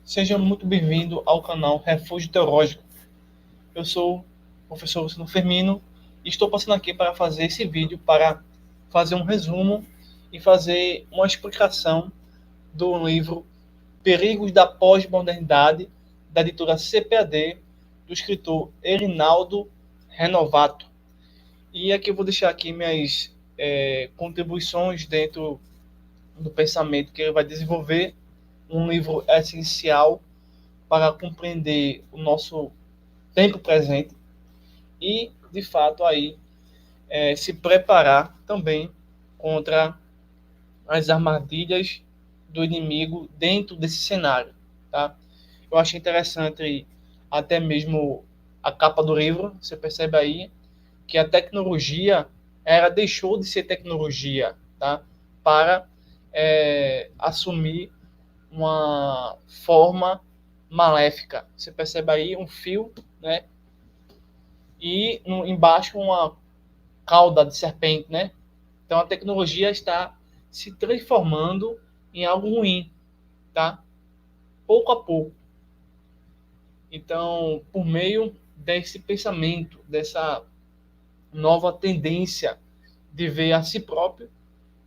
Seja muito bem-vindo ao canal Refúgio Teológico. Eu sou o professor Luciano Firmino e estou passando aqui para fazer esse vídeo para fazer um resumo e fazer uma explicação do livro Perigos da Pós-Modernidade, da editora CPAD, do escritor Erinaldo Renovato. E aqui eu vou deixar aqui minhas contribuições dentro do pensamento que ele vai desenvolver, um livro essencial para compreender o nosso tempo presente e, de fato, aí se preparar também contra as armadilhas do inimigo dentro desse cenário, tá? Eu achei interessante até mesmo a capa do livro. Você percebe aí que a tecnologia deixou de ser tecnologia, tá? Para assumir uma forma maléfica. Você percebe aí um fio, né? E embaixo uma cauda de serpente, né? Então a tecnologia está se transformando em algo ruim, tá? Pouco a pouco. Então, por meio desse pensamento, dessa nova tendência de ver a si próprio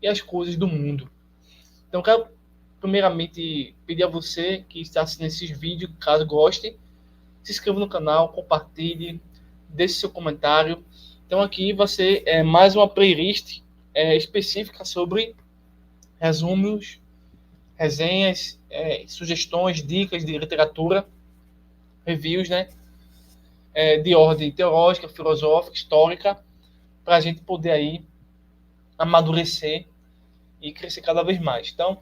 e as coisas do mundo. Então, quero primeiramente pedir a você que está assistindo esses vídeos, caso goste, se inscreva no canal, compartilhe, deixe seu comentário. Então aqui vai ser mais uma playlist específica sobre resumos, resenhas, sugestões, dicas de literatura, reviews, né? De ordem teológica, filosófica, histórica, para a gente poder aí amadurecer e crescer cada vez mais. Então,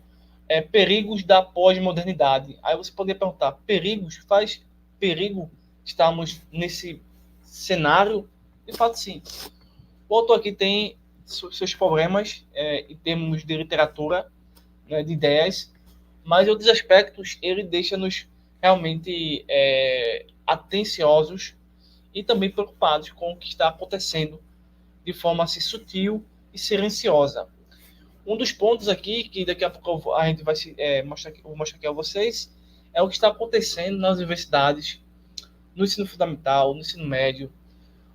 perigos da pós-modernidade. Aí você poderia perguntar, perigos? Faz perigo estarmos nesse cenário? De fato, sim. O autor aqui tem seus problemas em termos de literatura, né, de ideias, mas em outros aspectos ele deixa-nos realmente atenciosos e também preocupados com o que está acontecendo de forma assim, sutil e silenciosa. Um dos pontos aqui, que daqui a pouco a gente vai mostrar aqui a vocês, é o que está acontecendo nas universidades, no ensino fundamental, no ensino médio,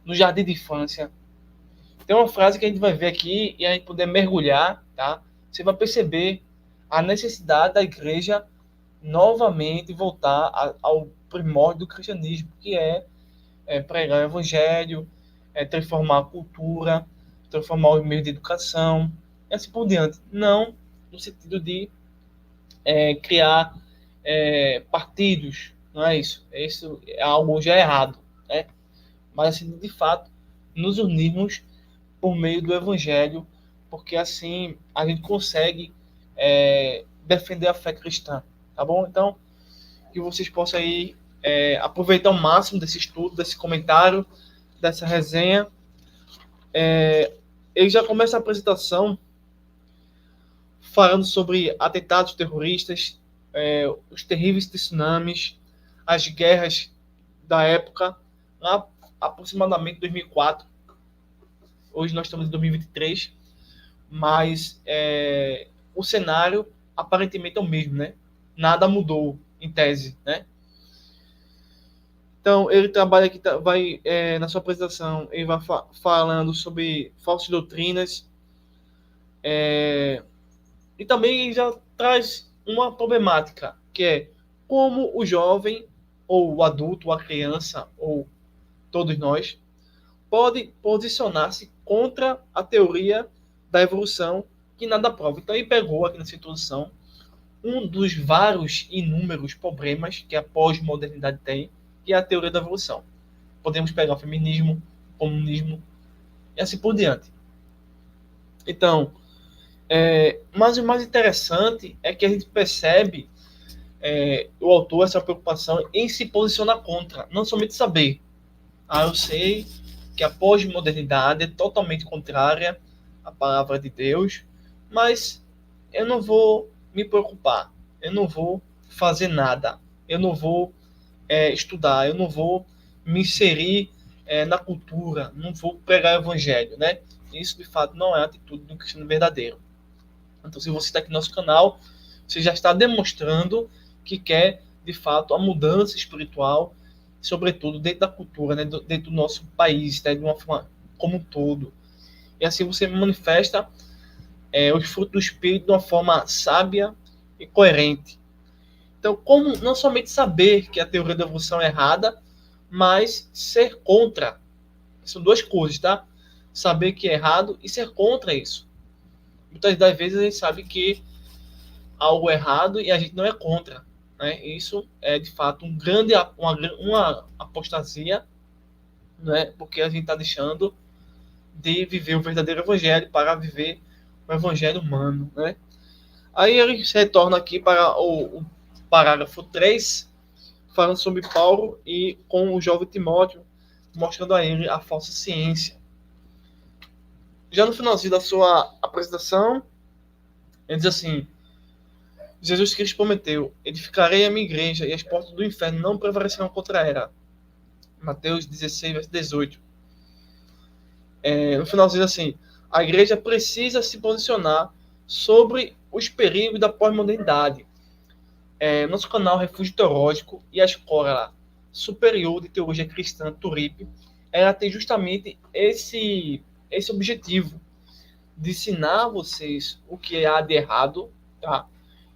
no jardim de infância. Tem uma frase que a gente vai ver aqui e a gente puder mergulhar, tá? Você vai perceber a necessidade da igreja novamente voltar ao primórdio do cristianismo, que pregar o evangelho, transformar a cultura, transformar os meios de educação, e assim por diante. Não no sentido de criar partidos, não é isso. Isso é algo já errado, né? Mas assim, de fato, nos unirmos por meio do evangelho, porque assim a gente consegue defender a fé cristã, tá bom? Então, que vocês possam aí aproveitar o máximo desse estudo, desse comentário, dessa resenha. Ele já começa a apresentação falando sobre atentados terroristas, os terríveis tsunamis, as guerras da época, lá aproximadamente 2004. Hoje nós estamos em 2023, mas o cenário aparentemente é o mesmo, né? Nada mudou, em tese, né? Então, ele trabalha aqui, na sua apresentação, ele vai falando sobre falsas doutrinas, e também já traz uma problemática, que é como o jovem, ou o adulto, ou a criança, ou todos nós, pode posicionar-se contra a teoria da evolução que nada prova. Então, ele pegou aqui nessa introdução um dos vários inúmeros problemas que a pós-modernidade tem, que é a teoria da evolução. Podemos pegar o feminismo, o comunismo e assim por diante. Então, mas o mais interessante é que a gente percebe o autor essa preocupação em se posicionar contra, não somente saber. Eu sei que a pós-modernidade é totalmente contrária à palavra de Deus, mas eu não vou me preocupar, eu não vou fazer nada, eu não vou estudar, eu não vou me inserir na cultura, não vou pregar o evangelho, né? Isso, de fato, não é a atitude do cristão verdadeiro. Então, se você está aqui no nosso canal, você já está demonstrando que quer de fato, a mudança espiritual, sobretudo dentro da cultura, né, dentro do nosso país, né, de uma forma como um todo. E assim você manifesta os frutos do Espírito de uma forma sábia e coerente. Então, como não somente saber que a teoria da evolução é errada, mas ser contra. São duas coisas, tá? Saber que é errado e ser contra isso. Muitas das vezes a gente sabe que algo é errado e a gente não é contra. Né? Isso é, de fato, uma apostasia, né? Porque a gente está deixando de viver o verdadeiro evangelho para viver o evangelho humano. Né? Aí ele retorna aqui para o parágrafo 3, falando sobre Paulo e com o jovem Timóteo, mostrando a ele a falsa ciência. Já no finalzinho da sua apresentação, ele diz assim: Jesus Cristo prometeu: edificarei a minha igreja e as portas do inferno não prevalecerão contra ela. Mateus 16, verso 18. No finalzinho, assim: a igreja precisa se posicionar sobre os perigos da pós-modernidade. Nosso canal Refúgio Teológico e a Escola Superior de Teologia Cristã, Turip, ela tem justamente esse objetivo de ensinar a vocês o que há de errado, tá?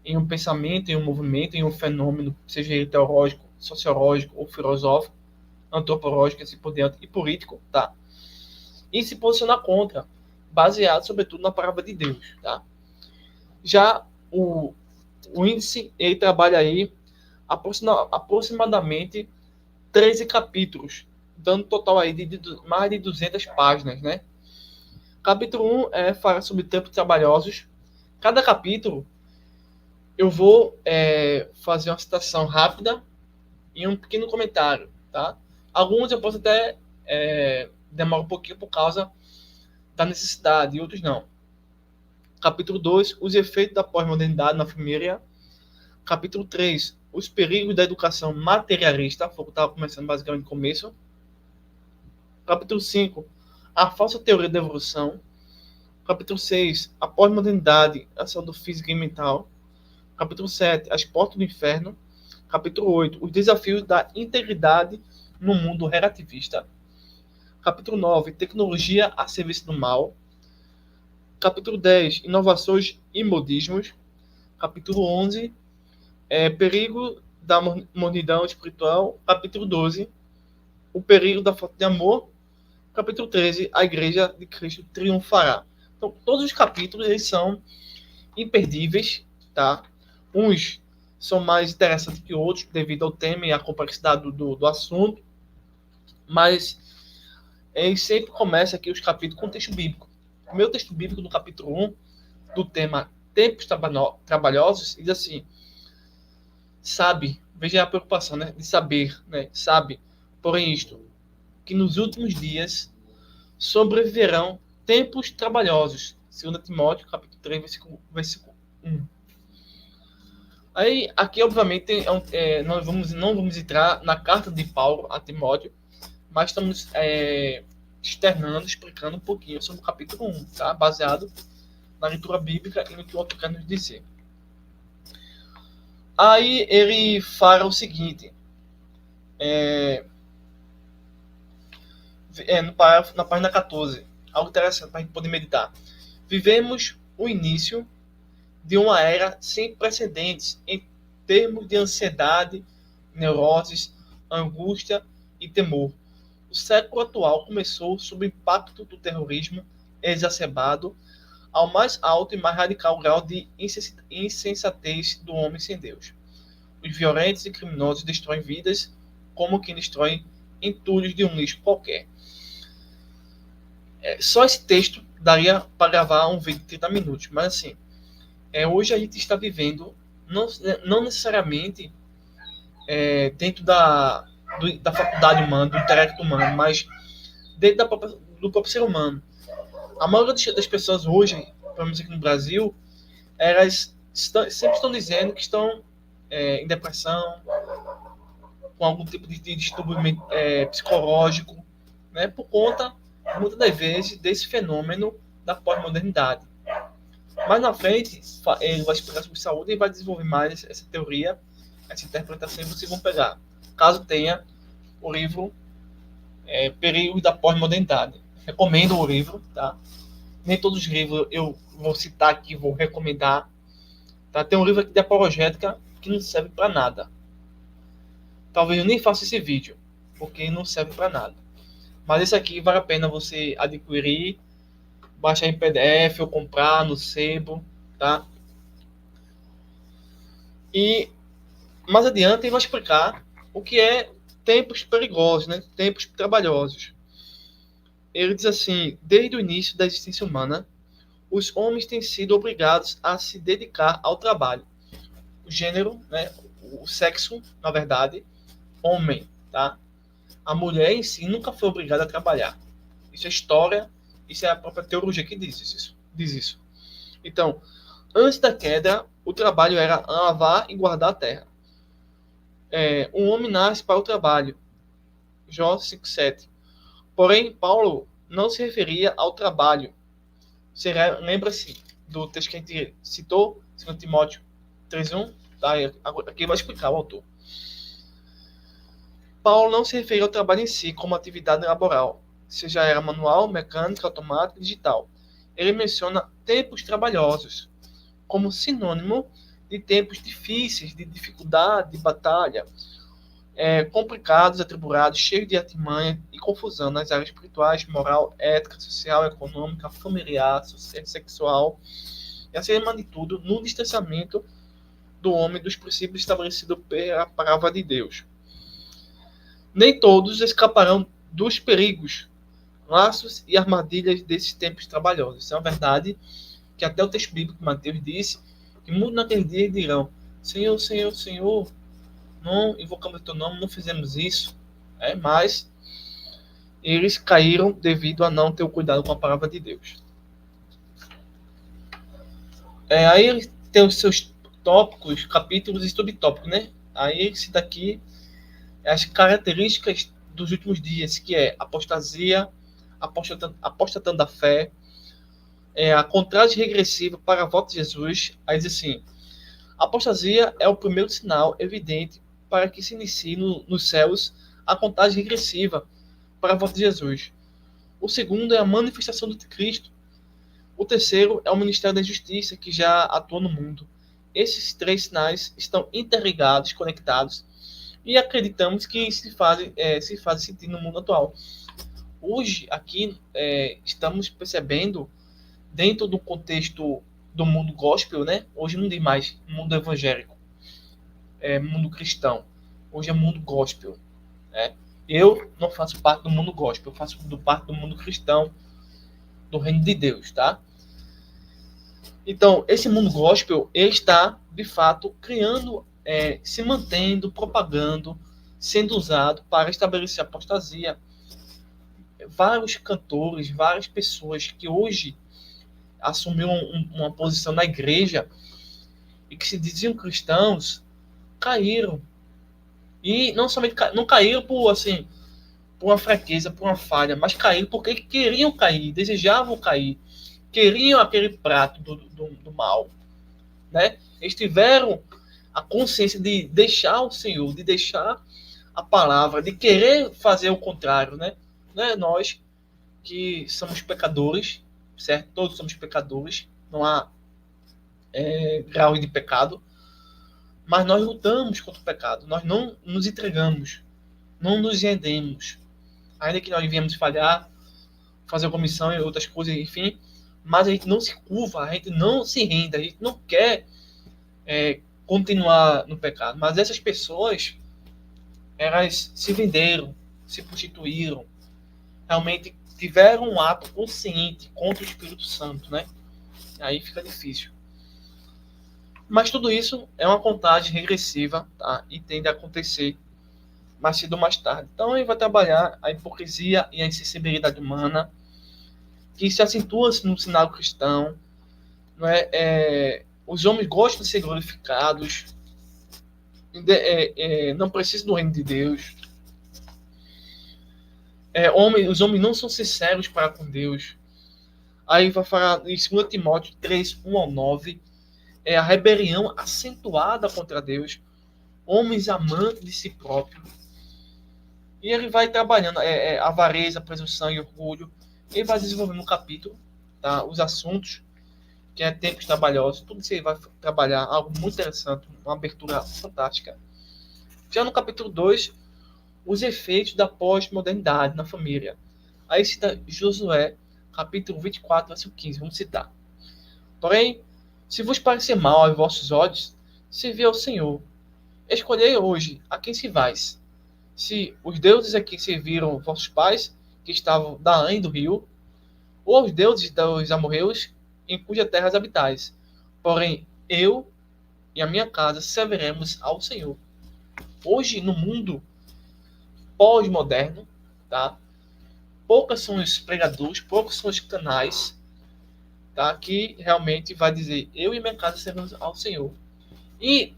Em um pensamento, em um movimento, em um fenômeno, seja ele teológico, sociológico ou filosófico, antropológico, assim por diante, e político, tá? E se posicionar contra, baseado, sobretudo, na palavra de Deus, tá? Já o índice, ele trabalha aí aproximadamente 13 capítulos, dando um total aí de mais de 200 páginas, né? Capítulo 1 fala sobre tempos trabalhosos. Cada capítulo eu vou fazer uma citação rápida e um pequeno comentário, tá? Alguns eu posso até demorar um pouquinho por causa da necessidade, e outros não. Capítulo 2, os efeitos da pós-modernidade na família. Capítulo 3, os perigos da educação materialista, foi o que estava começando basicamente no começo. Capítulo 5, a falsa teoria da evolução. Capítulo 6, a pós-modernidade, a saúde física e mental. Capítulo 7, as portas do inferno. Capítulo 8, os desafios da integridade no mundo relativista. Capítulo 9, tecnologia a serviço do mal. Capítulo 10, inovações e modismos. Capítulo 11, perigo da modernidade espiritual. Capítulo 12, o perigo da falta de amor. Capítulo 13, a igreja de Cristo triunfará. Então, todos os capítulos eles são imperdíveis, tá? Uns são mais interessantes que outros, devido ao tema e à complexidade do assunto, mas ele sempre começa aqui os capítulos com texto bíblico. O meu texto bíblico no capítulo 1, do tema Tempos Trabalhosos, diz assim: sabe, veja a preocupação, né, de saber, né, sabe, porém isto, que nos últimos dias sobreviverão tempos trabalhosos. 2 Timóteo, capítulo 3, versículo 1. Aí, aqui, obviamente, nós não vamos entrar na carta de Paulo a Timóteo, mas estamos externando, explicando um pouquinho sobre o capítulo 1, tá? Baseado na leitura bíblica e no que o autor quer nos dizer. Aí ele fala o seguinte, na página 14, algo interessante para a gente poder meditar. Vivemos o início de uma era sem precedentes em termos de ansiedade, neuroses, angústia e temor. O século atual começou sob o impacto do terrorismo exacerbado ao mais alto e mais radical grau de insensatez do homem sem Deus. Os violentos e criminosos destroem vidas como quem destrói entulhos de um lixo qualquer. Só esse texto daria para gravar um vídeo de 30 minutos, mas assim, hoje a gente está vivendo, não necessariamente dentro da faculdade humana, do intelecto humano, mas dentro do próprio ser humano. A maioria das pessoas hoje, pelo menos aqui no Brasil, elas sempre estão dizendo que estão em depressão, com algum tipo de distúrbio psicológico, né, por conta, muitas das vezes, desse fenômeno da pós-modernidade. Mais na frente, ele vai explicar sobre saúde e vai desenvolver mais essa teoria essa interpretação e vocês vão pegar. Caso tenha o livro Período da Pós-Modernidade. Recomendo o livro, tá? Nem todos os livros eu vou citar aqui, vou recomendar. Tá? Tem um livro aqui de apologética que não serve para nada. Talvez eu nem faça esse vídeo, porque não serve para nada. Mas esse aqui vale a pena você adquirir, baixar em PDF ou comprar no sebo, tá? E mais adiante ele vai explicar o que é tempos perigosos, né? Tempos trabalhosos. Ele diz assim: desde o início da existência humana, os homens têm sido obrigados a se dedicar ao trabalho. O gênero, né? O sexo, na verdade, homem, tá? A mulher em si nunca foi obrigada a trabalhar. Isso é história, isso é a própria teologia que diz isso. Então, antes da queda, o trabalho era lavar e guardar a terra. Um homem nasce para o trabalho. Jó 5,7. Porém, Paulo não se referia ao trabalho. Você lembra-se do texto que a gente citou, 2 Timóteo 3,1? Tá? Aqui vai explicar o autor. Paulo não se referia ao trabalho em si como atividade laboral, seja era manual, mecânica, automática, digital. Ele menciona tempos trabalhosos como sinônimo de tempos difíceis, de dificuldade, de batalha, complicados, atribulados, cheios de artimanha e confusão nas áreas espirituais, moral, ética, social, econômica, familiar, sexual, e acima de tudo, no distanciamento do homem dos princípios estabelecidos pela palavra de Deus. Nem todos escaparão dos perigos, laços e armadilhas desses tempos trabalhosos. Isso é uma verdade que até o texto bíblico de Mateus disse que muitos naqueles dias dirão: Senhor, Senhor, Senhor, não invocamos o teu nome, não fizemos isso. Mas eles caíram devido a não ter o cuidado com a palavra de Deus. Aí ele tem os seus tópicos, capítulos e subtópicos, né? Aí ele cita aqui as características dos últimos dias, que é apostasia, apostatando da fé, a contagem regressiva para a volta de Jesus. Aí diz assim: a apostasia é o primeiro sinal evidente para que se inicie nos céus a contagem regressiva para a volta de Jesus. O segundo é a manifestação do Cristo. O terceiro é o ministério da justiça, que já atua no mundo. Esses três sinais estão interligados, conectados, e acreditamos que se fazem sentir no mundo atual. Hoje, aqui, estamos percebendo, dentro do contexto do mundo gospel, né? Hoje não diz mais mundo evangélico, mundo cristão. Hoje é mundo gospel. Né? Eu não faço parte do mundo gospel, eu faço parte do mundo cristão, do reino de Deus, tá? Então, esse mundo gospel, ele está, de fato, criando, se mantendo, propagando, sendo usado para estabelecer apostasia. Vários cantores, várias pessoas que hoje assumiram uma posição na igreja e que se diziam cristãos, caíram. E não somente não caíram por uma fraqueza, por uma falha, mas caíram porque queriam cair, desejavam cair, queriam aquele prato do mal, né? Eles tiveram a consciência de deixar o Senhor, de deixar a palavra, de querer fazer o contrário, né? Nós que somos pecadores, certo? Todos somos pecadores, não há grau de pecado, mas nós lutamos contra o pecado, nós não nos entregamos, não nos rendemos, ainda que nós viemos falhar, fazer comissão e outras coisas, enfim, mas a gente não se curva, a gente não se rende, a gente não quer continuar no pecado. Mas essas pessoas, elas se venderam, se prostituíram, realmente tiveram um ato consciente contra o Espírito Santo, né? Aí fica difícil. Mas tudo isso é uma contagem regressiva, tá? E tende a acontecer mais cedo ou mais tarde. Então ele vai trabalhar a hipocrisia e a insensibilidade humana, que se acentua no sinal cristão, não é? Os homens gostam de ser glorificados, não precisam do reino de Deus. Os homens não são sinceros para com Deus. Aí vai falar em 2 Timóteo 3, 1 ao 9, a rebelião acentuada contra Deus. homens amantes de si próprio. E ele vai trabalhando avareza, presunção e orgulho. Ele vai desenvolvendo no capítulo, tá? Os assuntos, que é tempos trabalhosos, tudo isso aí vai trabalhar, algo muito interessante, uma abertura fantástica. Já no capítulo 2, os efeitos da pós-modernidade na família. Aí cita Josué, capítulo 24, versículo 15, vamos citar. Porém, se vos parecer mal aos vossos olhos, servi ao Senhor. Escolhei hoje a quem se vais. Se os deuses a quem serviram vossos pais, que estavam da Ã e do rio, ou aos deuses dos amorreus, em cuja terras habitais. Porém, eu e a minha casa serviremos ao Senhor. Hoje, no mundo pós-moderno, tá? Poucos são os pregadores, poucos são os canais, tá? Que realmente vai dizer, eu e minha casa serviremos ao Senhor. E,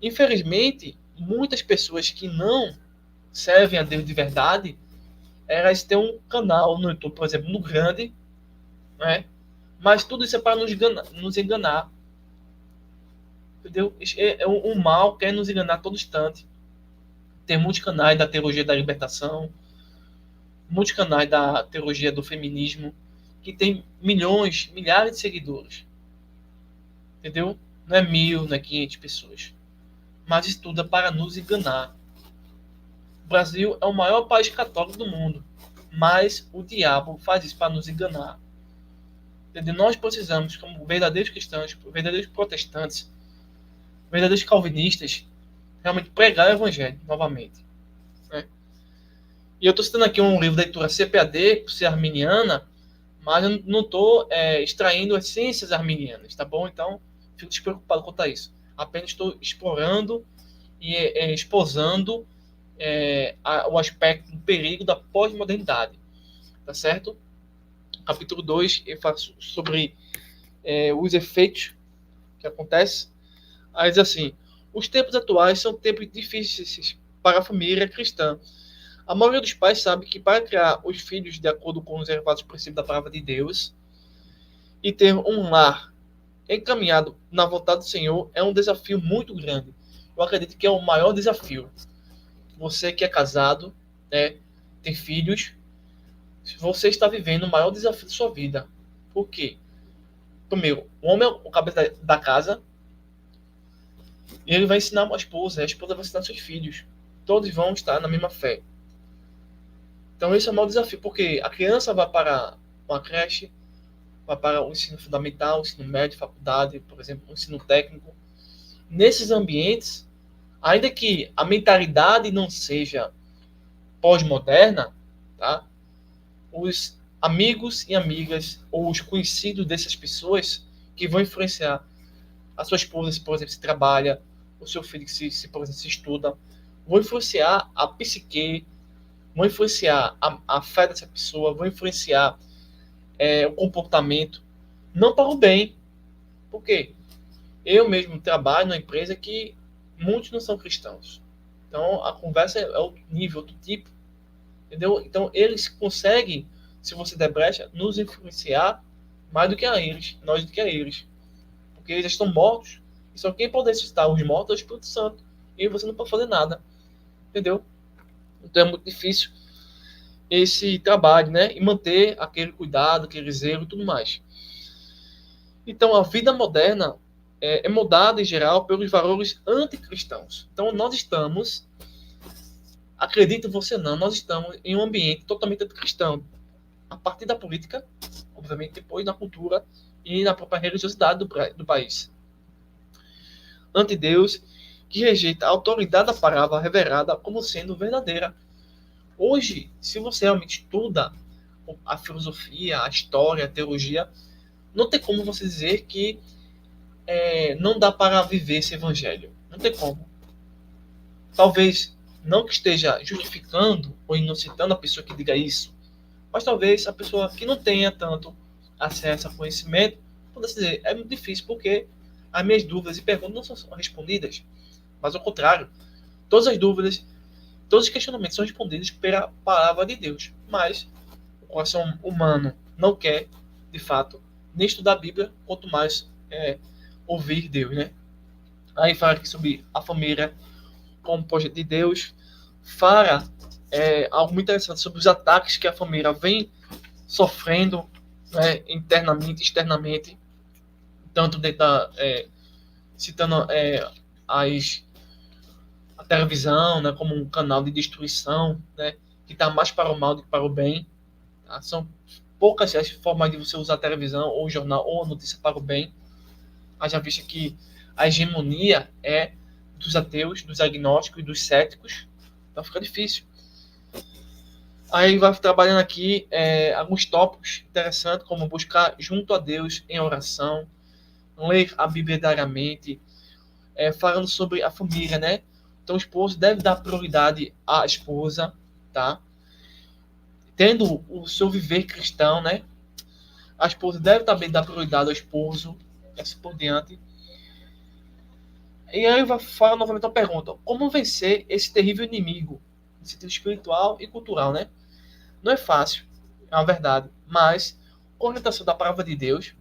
infelizmente, muitas pessoas que não servem a Deus de verdade, elas têm um canal no YouTube, por exemplo, no grande, né? Mas tudo isso é para nos enganar. Entendeu? O mal quer nos enganar a todo instante. Tem muitos canais da teologia da libertação, muitos canais da teologia do feminismo, que tem milhões, milhares de seguidores. Entendeu? Não é 1.000, não é 500 pessoas. Mas estuda para nos enganar. O Brasil é o maior país católico do mundo, mas o diabo faz isso para nos enganar. Entendeu? Nós precisamos, como verdadeiros cristãos, verdadeiros protestantes, verdadeiros calvinistas, realmente pregar o evangelho novamente. Né? E eu estou citando aqui um livro da editora CPAD, por ser arminiana, mas eu não estou extraindo essências arminianas, tá bom? Então, fico despreocupado quanto a isso. Apenas estou explorando e exposando o aspecto do perigo da pós-modernidade, tá certo? Capítulo 2, eu faço sobre os efeitos que acontecem. Aí diz assim, os tempos atuais são tempos difíceis para a família cristã. A maioria dos pais sabe que para criar os filhos de acordo com os elevados princípios da palavra de Deus e ter um lar encaminhado na vontade do Senhor é um desafio muito grande. Eu acredito que é o maior desafio. Você que é casado, né, tem filhos, você está vivendo o maior desafio da sua vida. Por quê? Primeiro, o homem é o cabeça da casa e ele vai ensinar a esposa vai ensinar seus filhos. Todos vão estar na mesma fé. Então esse é o maior desafio, porque a criança vai para uma creche, vai para o ensino fundamental, o ensino médio, faculdade, por exemplo, o ensino técnico. Nesses ambientes, ainda que a mentalidade não seja pós-moderna, tá? Os amigos e amigas ou os conhecidos dessas pessoas que vão influenciar a sua esposa, se, por exemplo, se trabalha, o seu filho, se por exemplo, se estuda, vão influenciar a psique, vão influenciar a fé dessa pessoa, vão influenciar o comportamento, não para o bem. Por quê? Eu mesmo trabalho numa empresa que muitos não são cristãos. Então, a conversa é outro nível, outro tipo. Entendeu? Então, eles conseguem, se você der brecha, nos influenciar mais do que a eles, nós do que a eles. Porque eles estão mortos. E só quem pode ressuscitar os mortos é o Espírito Santo. E você não pode fazer nada. Entendeu? Então, é muito difícil esse trabalho, né? E manter aquele cuidado, aquele zelo e tudo mais. Então, a vida moderna é moldada, em geral, pelos valores anticristãos. Então, nós estamos, acredite você não, nós estamos em um ambiente totalmente anticristão. A partir da política, obviamente, depois na cultura e na própria religiosidade do país. Anti-Deus, que rejeita a autoridade da palavra revelada como sendo verdadeira. Hoje, se você realmente estuda a filosofia, a história, a teologia, não tem como você dizer que não dá para viver esse evangelho. Não tem como. Talvez não que esteja justificando ou inocentando a pessoa que diga isso, mas talvez a pessoa que não tenha tanto acesso a conhecimento pudesse dizer, é muito difícil porque as minhas dúvidas e perguntas não são respondidas, mas ao contrário, todas as dúvidas, todos os questionamentos são respondidos pela palavra de Deus, mas o coração humano não quer, de fato, nem estudar a Bíblia, quanto mais ouvir Deus, né? Aí fala aqui sobre a família como projeto de Deus. Fala algo muito interessante sobre os ataques que a família vem sofrendo, né, internamente, externamente, tanto dentro da, citando as, a televisão, né, como um canal de destruição, né, que está mais para o mal do que para o bem. Tá? São poucas as formas de você usar a televisão, ou o jornal, ou a notícia para o bem. Haja vista que a hegemonia é dos ateus, dos agnósticos e dos céticos. Então fica difícil. Aí vai trabalhando aqui alguns tópicos interessantes, como buscar junto a Deus em oração, ler a Bíblia diariamente, falando sobre a família, né? Então o esposo deve dar prioridade à esposa, tá? Tendo o seu viver cristão, né? A esposa deve também dar prioridade ao esposo, e assim por diante. E aí vai falar novamente a pergunta: como vencer esse terrível inimigo, no sentido espiritual e cultural, né? Não é fácil, é uma verdade, mas com a orientação da palavra de Deus,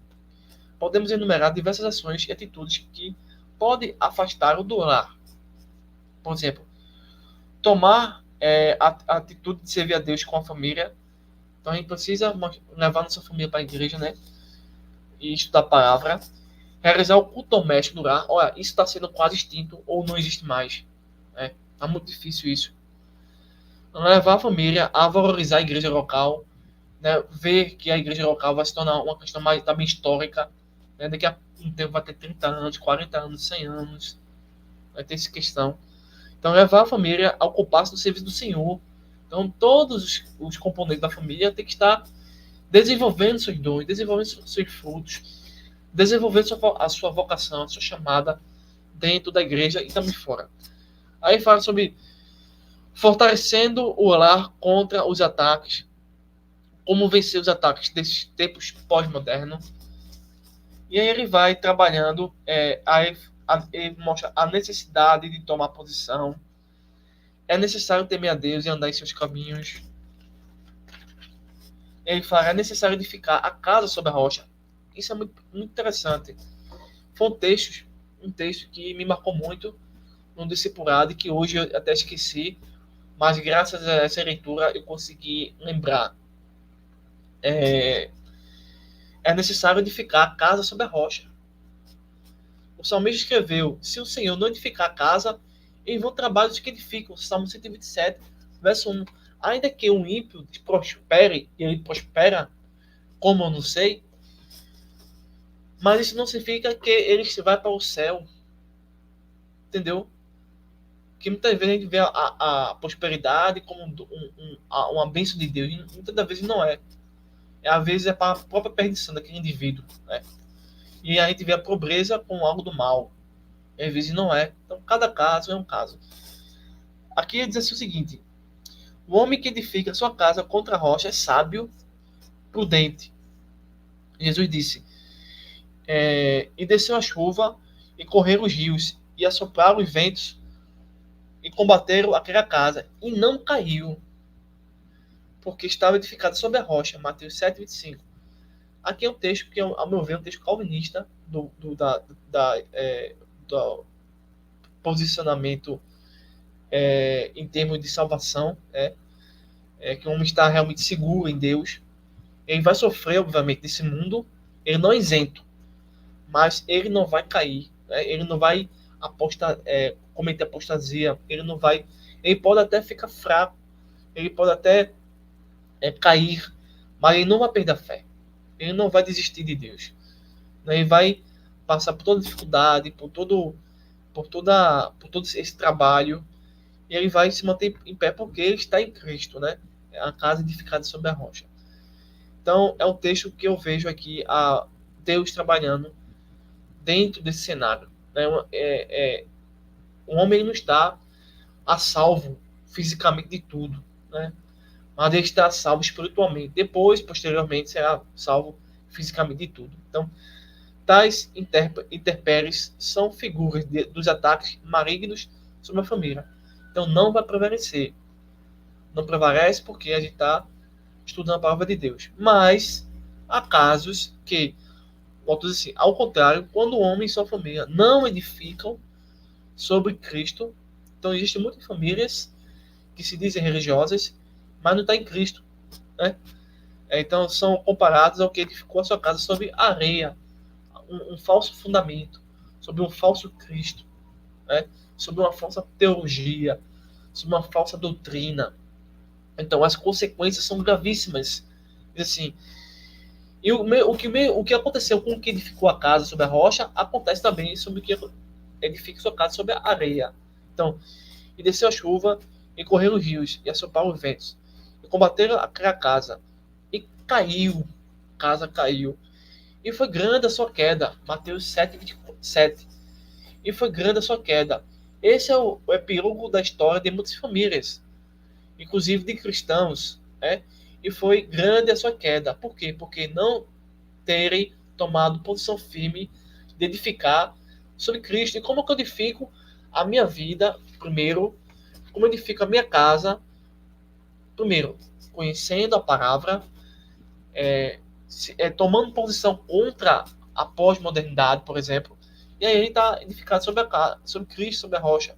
podemos enumerar diversas ações e atitudes que podem afastar o do lar. Por exemplo, tomar a atitude de servir a Deus com a família. Então a gente precisa levar nossa família para a igreja, né? E estudar a palavra. Realizar o culto doméstico do lar. Olha, isso está sendo quase extinto ou não existe mais. Né? Tá muito difícil isso. Levar a família a valorizar a igreja local, né? Ver que a igreja local vai se tornar uma questão mais também histórica. Né? Daqui a um tempo vai ter 30 anos, 40 anos, 100 anos. Vai ter essa questão. Então, levar a família a ocupar-se do serviço do Senhor. Então, todos os componentes da família têm que estar desenvolvendo seus dons, desenvolvendo seus frutos, desenvolvendo a sua vocação, a sua chamada dentro da igreja e também fora. Aí fala sobre fortalecendo o lar contra os ataques, como vencer os ataques desses tempos pós-modernos. E aí ele vai trabalhando, ele mostra a necessidade de tomar posição. É necessário temer a Deus e andar em seus caminhos. Ele fala, é necessário edificar a casa sobre a rocha. Isso é muito, muito interessante. Foi um texto que me marcou muito no discipulado e que hoje eu até esqueci, mas graças a essa leitura eu consegui lembrar. É necessário edificar a casa sobre a rocha. O salmista escreveu, se o Senhor não edificar a casa, em vão trabalhos que edificam. Salmo 127, verso 1. Ainda que um ímpio prospere, e ele prospera, como eu não sei, mas isso não significa que ele vai para o céu. Entendeu? Que muitas vezes a gente vê a prosperidade como uma bênção de Deus, e muitas das vezes não é. Às vezes é para a própria perdição daquele indivíduo. Né? E a gente vê a pobreza como algo do mal. E às vezes não é. Então, cada caso é um caso. Aqui ele diz assim o seguinte: o homem que edifica sua casa contra a rocha é sábio, prudente. Jesus disse: e desceu a chuva, e correram os rios, e assopraram os ventos, e combateram aquela casa, e não caiu, porque estava edificado sobre a rocha. Mateus 7:25. Aqui é um texto que, ao meu ver, é um texto calvinista do posicionamento em termos de salvação, que o homem está realmente seguro em Deus. Ele vai sofrer, obviamente, nesse mundo, ele não é isento, mas ele não vai cair, né? Ele não vai cometer apostasia, ele pode até ficar fraco, ele pode até cair, mas ele não vai perder a fé, ele não vai desistir de Deus, né? Ele vai passar por toda dificuldade, por todo esse trabalho, e ele vai se manter em pé porque ele está em Cristo, né? É a casa edificada sobre a rocha. Então, é um texto que eu vejo aqui a Deus trabalhando dentro desse cenário. Né? O homem não está a salvo fisicamente de tudo, né? Mas ele está salvo espiritualmente. Depois, posteriormente, será salvo fisicamente de tudo. Então, tais intempéries são figuras dos ataques malignos sobre a família. Então, não vai prevalecer. Não prevalece porque a gente está estudando a palavra de Deus. Mas há casos que, volto a dizer assim, ao contrário, quando o homem e sua família não edificam sobre Cristo. Então, existem muitas famílias que se dizem religiosas, mas não está em Cristo, né? Então, são comparados ao que edificou a sua casa sobre areia, um falso fundamento, sobre um falso Cristo, né? Sobre uma falsa teologia, sobre uma falsa doutrina. Então, as consequências são gravíssimas. E, assim, e o que aconteceu com o que edificou a casa sobre a rocha, acontece também sobre o que edifica sua casa sobre a areia. Então, e desceu a chuva, e correram os rios, e assoparam os ventos, e combateram a casa, e caiu, a casa caiu, e foi grande a sua queda. Mateus 7:27. E foi grande a sua queda. Esse é o epílogo da história de muitas famílias, inclusive de cristãos, né? E foi grande a sua queda. Por quê? Porque não terem tomado posição firme de edificar sobre Cristo. E como que eu edifico a minha vida, primeiro, como eu edifico a minha casa, primeiro, conhecendo a palavra, tomando posição contra a pós-modernidade, por exemplo, e aí ele está edificado sobre Cristo, sobre a rocha.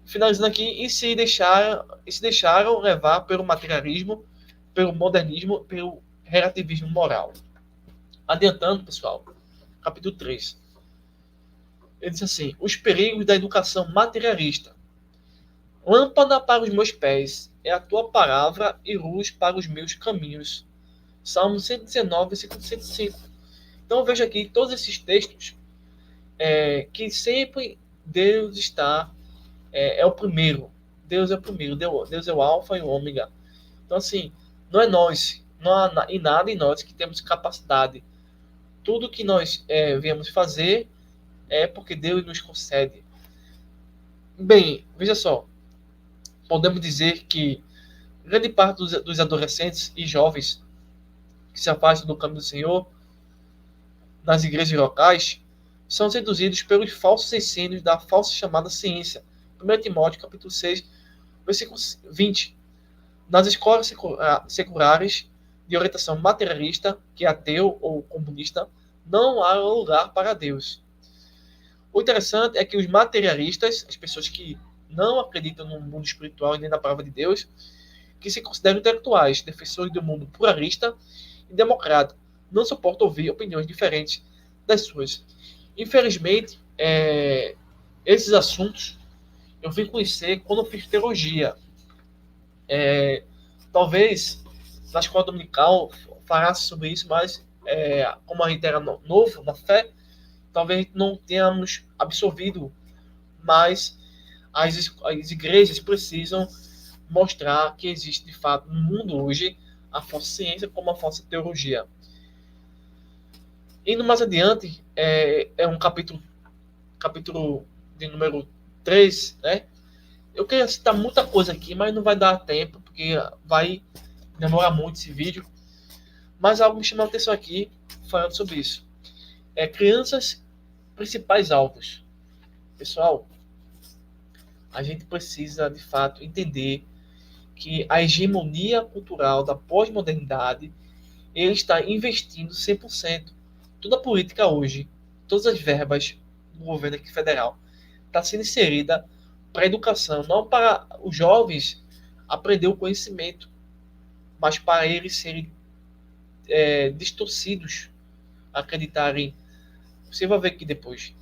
Finalizando aqui, se deixaram levar pelo materialismo, pelo modernismo, pelo relativismo moral. Adiantando, pessoal, capítulo 3. Ele diz assim: os perigos da educação materialista. Lâmpada para os meus pés é a tua palavra e luz para os meus caminhos. Salmo 119, versículo 105. Então veja aqui todos esses textos que sempre Deus está, é o primeiro. Deus é o primeiro, Deus é o alfa e o ômega. Então assim, não é nós, não há em nada em nós que temos capacidade. Tudo que nós viemos fazer é porque Deus nos concede. Bem, veja só, podemos dizer que grande parte dos adolescentes e jovens que se afastam do caminho do Senhor nas igrejas locais são seduzidos pelos falsos ensinos da falsa chamada ciência. 1 Timóteo, capítulo 6, versículo 20. Nas escolas seculares de orientação materialista, que é ateu ou comunista, não há lugar para Deus. O interessante é que os materialistas, as pessoas que não acreditam no mundo espiritual e nem na palavra de Deus, que se consideram intelectuais, defensores do mundo pluralista e democrático, não suportam ouvir opiniões diferentes das suas. Infelizmente, esses assuntos eu vim conhecer quando eu fiz teologia. Talvez na escola dominical falasse sobre isso, mas como a gente era novo na fé, talvez não tenhamos absorvido, mas as igrejas precisam mostrar que existe de fato no mundo hoje a falsa ciência como a falsa teologia. Indo mais adiante, um capítulo de número 3, né? Eu queria citar muita coisa aqui, mas não vai dar tempo, porque vai demorar muito esse vídeo. Mas algo me chamou a atenção aqui, falando sobre isso. Crianças principais alvos. Pessoal, a gente precisa, de fato, entender que a hegemonia cultural da pós-modernidade ele está investindo 100%. Toda a política hoje, todas as verbas do governo aqui federal, está sendo inserida para a educação, não para os jovens aprender o conhecimento, mas para eles serem distorcidos, acreditarem. Você vai ver aqui depois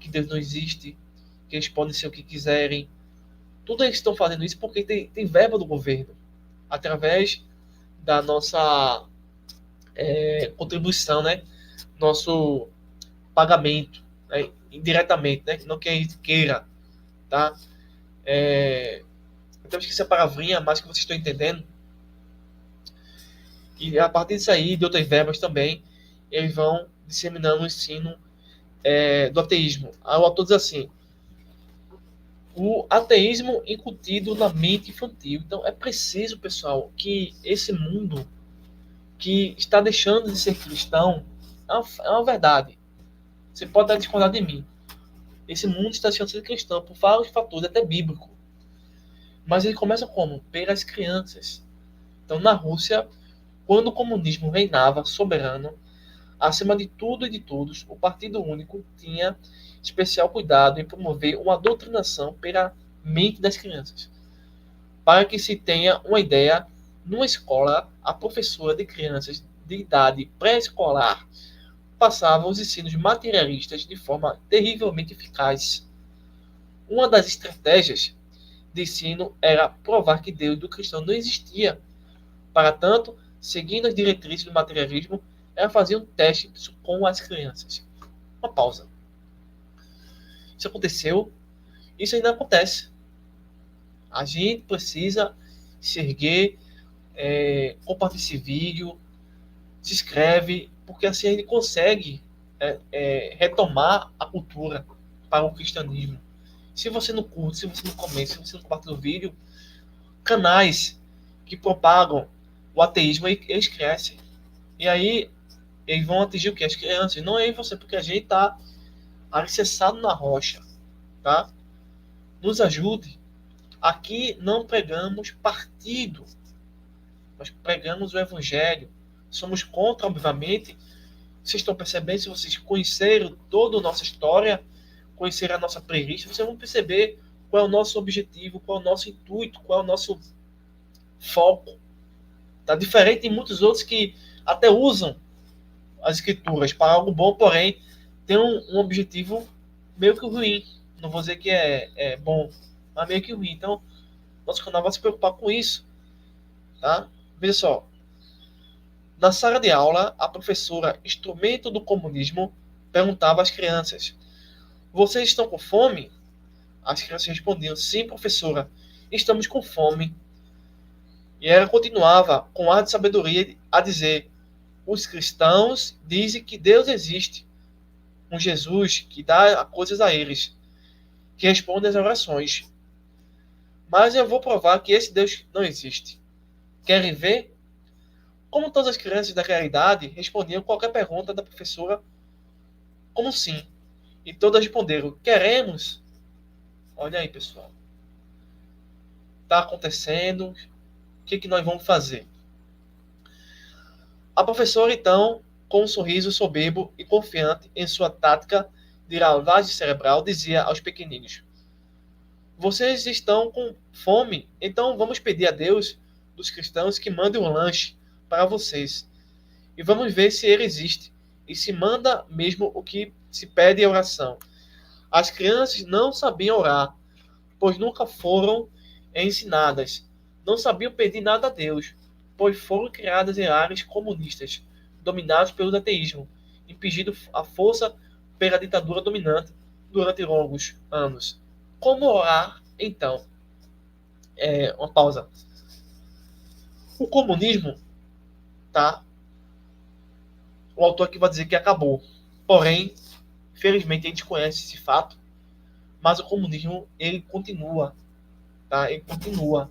que Deus não existe, que eles podem ser o que quiserem. Tudo eles estão fazendo isso porque tem verba do governo, através da nossa contribuição, né? Nosso pagamento, né? Indiretamente, né? Não que a gente queira, tá? Eu esqueci a palavrinha, mas que vocês estão entendendo. E a partir disso aí, de outras verbas também, eles vão disseminando o ensino do ateísmo. Aí o autor diz assim: o ateísmo incutido na mente infantil. Então é preciso, pessoal, que esse mundo que está deixando de ser cristão é uma verdade. Você pode discordar de mim. Esse mundo está deixando de ser cristão por vários fatores, até bíblico. Mas ele começa como? Pelas crianças. Então, na Rússia, quando o comunismo reinava soberano, Acima de tudo e de todos, o Partido Único tinha especial cuidado em promover uma doutrinação pela mente das crianças. Para que se tenha uma ideia, numa escola, a professora de crianças de idade pré-escolar passava os ensinos materialistas de forma terrivelmente eficaz. Uma das estratégias de ensino era provar que Deus do cristão não existia. Para tanto, seguindo as diretrizes do materialismo, ela fazia um teste com as crianças. Uma pausa. Isso aconteceu, isso ainda acontece. A gente precisa se erguer, compartilhar esse vídeo, se inscreve, porque assim a gente consegue retomar a cultura para o cristianismo. Se você não curte, se você não comenta, se você não compartilha o vídeo, canais que propagam o ateísmo, eles crescem. E aí, eles vão atingir o quê? As crianças. Não é você, porque a gente está alicerçado na rocha. Tá? Nos ajude. Aqui não pregamos partido. Nós pregamos o evangelho. Somos contra, obviamente. Vocês estão percebendo, se vocês conheceram toda a nossa história, conheceram a nossa playlist, vocês vão perceber qual é o nosso objetivo, qual é o nosso intuito, qual é o nosso foco. Tá diferente de muitos outros que até usam as escrituras para algo bom, porém tem um objetivo meio que ruim. Não vou dizer que é bom, mas meio que ruim. Então, nosso canal vai se preocupar com isso. Tá? Veja só. Na sala de aula, a professora, instrumento do comunismo, perguntava às crianças: vocês estão com fome? As crianças respondiam: sim, professora, estamos com fome. E ela continuava, com ar de sabedoria, a dizer: os cristãos dizem que Deus existe, um Jesus que dá coisas a eles, que responde às orações. Mas eu vou provar que esse Deus não existe. Querem ver? Como todas as crianças daquela idade respondiam qualquer pergunta da professora como sim. E todas responderam: queremos. Olha aí, pessoal. Está acontecendo. O que nós vamos fazer? A professora, então, com um sorriso soberbo e confiante em sua tática de lavagem cerebral, dizia aos pequeninos: vocês estão com fome, então vamos pedir a Deus dos cristãos que mande um lanche para vocês. E vamos ver se ele existe. E se manda mesmo o que se pede em oração. As crianças não sabiam orar, pois nunca foram ensinadas. Não sabiam pedir nada a Deus, pois foram criadas em áreas comunistas, dominados pelo ateísmo, impedindo a força pela ditadura dominante durante longos anos. Como orar, então? Uma pausa. O comunismo, tá? O autor aqui vai dizer que acabou. Porém, felizmente a gente conhece esse fato, mas o comunismo ele continua, tá? Ele continua,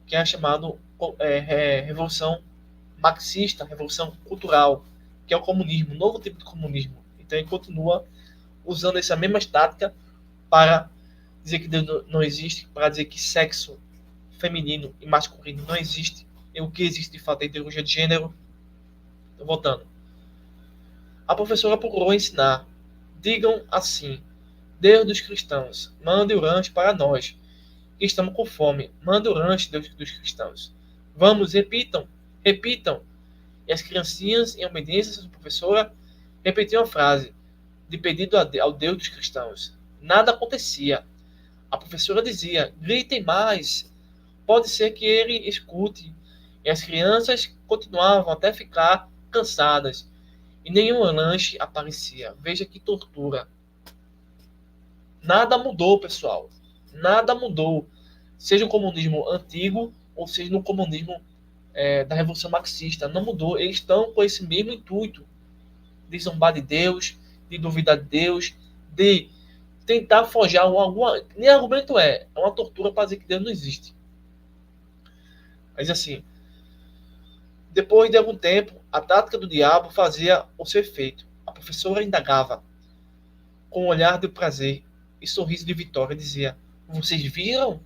que é chamado revolução marxista, revolução cultural, que é o comunismo, um novo tipo de comunismo. Então ele continua usando essa mesma tática para dizer que Deus não existe, para dizer que sexo feminino e masculino não existe, e o que existe de fato é a ideologia de gênero. Voltando. A professora procurou ensinar. Digam assim: Deus dos cristãos, mande o lanche para nós, que estamos com fome. Mande o lanche, Deus dos cristãos. Vamos, repitam, repitam. E as criancinhas, em obediência à sua professora, repetiam a frase de pedido ao Deus dos cristãos. Nada acontecia. A professora dizia: gritem mais. Pode ser que ele escute. E as crianças continuavam até ficar cansadas. E nenhum lanche aparecia. Veja que tortura. Nada mudou, pessoal. Nada mudou. Seja o comunismo antigo ou seja no comunismo da Revolução Marxista. Não mudou. Eles estão com esse mesmo intuito de zombar de Deus, de duvidar de Deus, de tentar forjar alguma... Nem argumento é uma tortura para dizer que Deus não existe. Mas assim, depois de algum tempo, a tática do diabo fazia o seu efeito. A professora indagava, com um olhar de prazer e sorriso de vitória, dizia: vocês viram?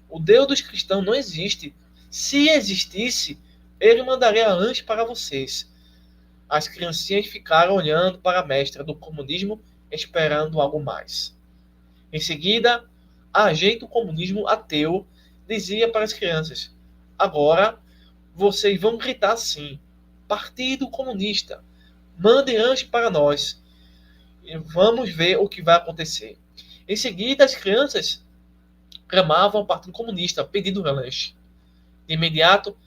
O Deus dos cristãos não existe. Se existisse, ele mandaria lanche para vocês. As criancinhas ficaram olhando para a mestra do comunismo, esperando algo mais. Em seguida, a agente do comunismo ateu dizia para as crianças: agora vocês vão gritar assim: Partido Comunista, mande lanche para nós. E vamos ver o que vai acontecer. Em seguida, as crianças clamavam ao Partido Comunista, pedindo lanche. De imediato,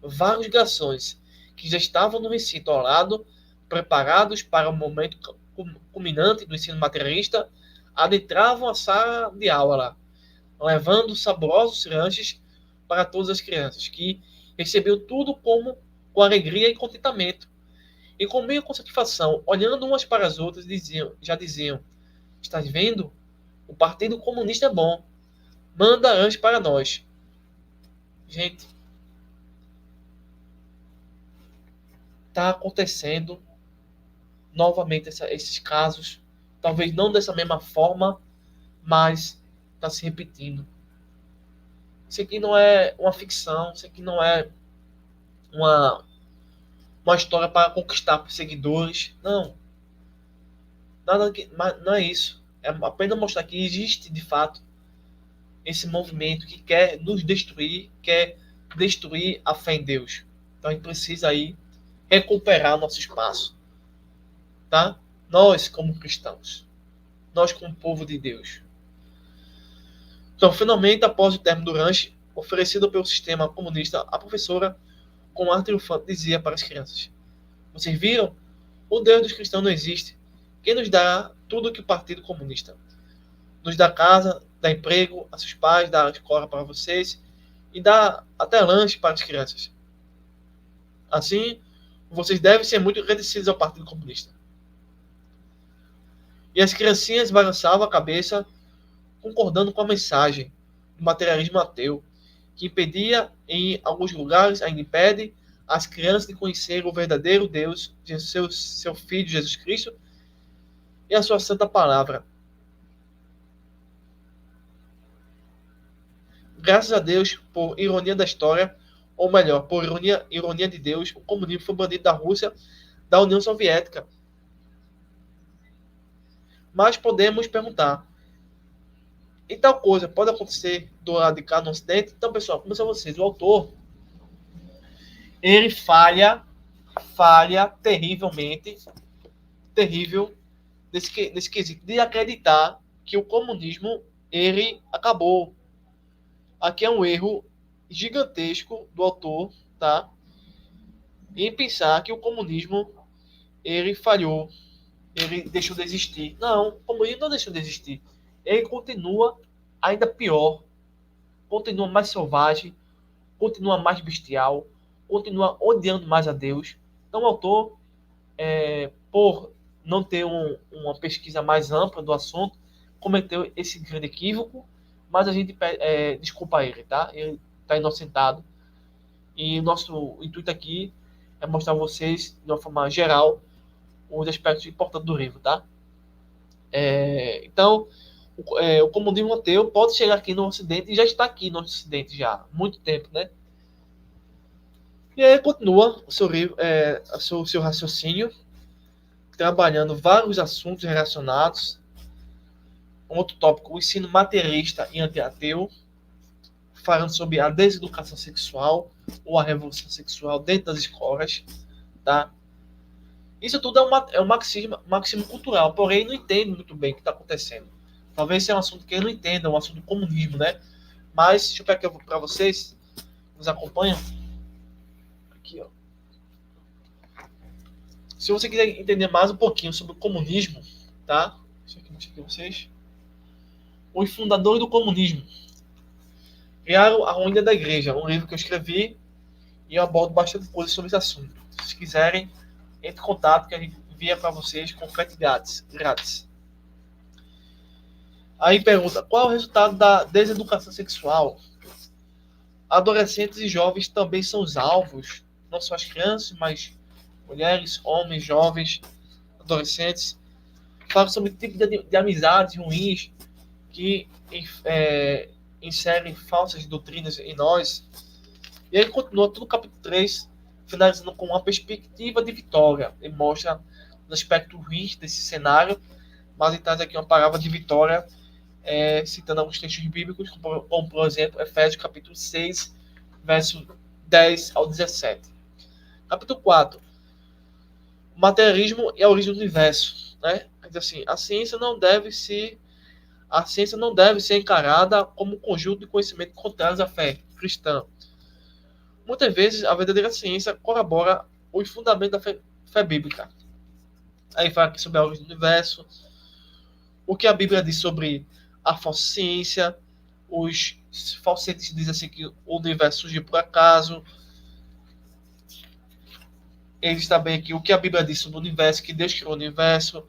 vários garçons que já estavam no recinto ao lado, preparados para o momento culminante do ensino materialista, adentravam a sala de aula, levando saborosos lanches para todas as crianças, que recebiam tudo com alegria e contentamento. E com meio com satisfação, olhando umas para as outras, já diziam: estás vendo? O Partido Comunista é bom. Manda lanche para nós. Gente, está acontecendo novamente esses casos. Talvez não dessa mesma forma, mas está se repetindo. Isso aqui não é uma ficção, isso aqui não é uma, uma história para conquistar seguidores. Não, nada que, não é isso. É apenas mostrar que existe, de fato, esse movimento que quer nos destruir, quer destruir a fé em Deus. Então a gente precisa aí recuperar nosso espaço, tá? Nós como cristãos, nós como povo de Deus. Então, finalmente, após o término do lanche oferecido pelo sistema comunista, a professora, com ar triunfante, dizia para as crianças: vocês viram? O Deus dos cristãos não existe. Quem nos dá tudo que o Partido Comunista nos dá casa, dá emprego a seus pais, dá escola para vocês e dá até lanche para as crianças. Assim, vocês devem ser muito agradecidos ao Partido Comunista. E as criancinhas balançavam a cabeça, concordando com a mensagem do materialismo ateu, que impedia, em alguns lugares, ainda impede, as crianças de conhecer o verdadeiro Deus, de seu Filho Jesus Cristo, e a sua santa palavra. Graças a Deus, por ironia da história, ou melhor, por ironia de Deus, o comunismo foi banido da Rússia, da União Soviética. Mas podemos perguntar: e tal coisa pode acontecer do lado de cá no Ocidente? Então, pessoal, como são vocês? O autor, ele falha terrivelmente, terrível, nesse quesito de acreditar que o comunismo, ele acabou. Aqui é um erro gigantesco do autor, tá? Em pensar que o comunismo, ele falhou, ele deixou de existir. Não, o comunismo não deixou de existir. Ele continua ainda pior, continua mais selvagem, continua mais bestial, continua odiando mais a Deus. Então o autor, por não ter uma pesquisa mais ampla do assunto, cometeu esse grande equívoco, mas a gente desculpa ele, tá? Ele está inocentado. E o nosso intuito aqui é mostrar a vocês, de uma forma geral, os aspectos importantes do livro, tá? Então, o comunismo ateu pode chegar aqui no Ocidente e já está aqui no Ocidente já há muito tempo, né? E aí continua o seu livro, seu raciocínio, trabalhando vários assuntos relacionados. Um outro tópico, o ensino materialista e anti-ateu, falando sobre a deseducação sexual ou a revolução sexual dentro das escolas, tá? Isso tudo é um marxismo cultural, porém ele não entende muito bem o que está acontecendo. Talvez seja um assunto que ele não entenda, um assunto do comunismo, né? Mas, deixa eu pegar aqui para vocês, nos acompanham. Aqui, ó. Se você quiser entender mais um pouquinho sobre o comunismo, tá? Deixa eu mostrar aqui para vocês. Os fundadores do comunismo criaram a ruína da igreja, um livro que eu escrevi e eu abordo bastante coisa sobre esse assunto. Se vocês quiserem, entre em contato que a gente envia para vocês com frete grátis. Aí pergunta: qual é o resultado da deseducação sexual? Adolescentes e jovens também são os alvos, não só as crianças, mas mulheres, homens, jovens, adolescentes. Fala sobre o tipo de amizades ruins que inserem falsas doutrinas em nós. E aí continua todo o capítulo 3 finalizando com uma perspectiva de vitória. Ele mostra os aspectos ruins desse cenário, mas ele traz aqui uma palavra de vitória, citando alguns textos bíblicos, como por exemplo, Efésios capítulo 6, verso 10 ao 17. Capítulo 4. O materialismo e a origem do universo. Né? Diz assim, a ciência não deve ser encarada como um conjunto de conhecimentos contrários à fé cristã. Muitas vezes, a verdadeira ciência corrobora os fundamentos da fé bíblica. Aí fala aqui sobre a origem do universo, o que a Bíblia diz sobre a falsa ciência, os falsos cientistas dizem assim que o universo surgiu por acaso. Eles também aqui o que a Bíblia diz sobre o universo, que Deus criou o universo.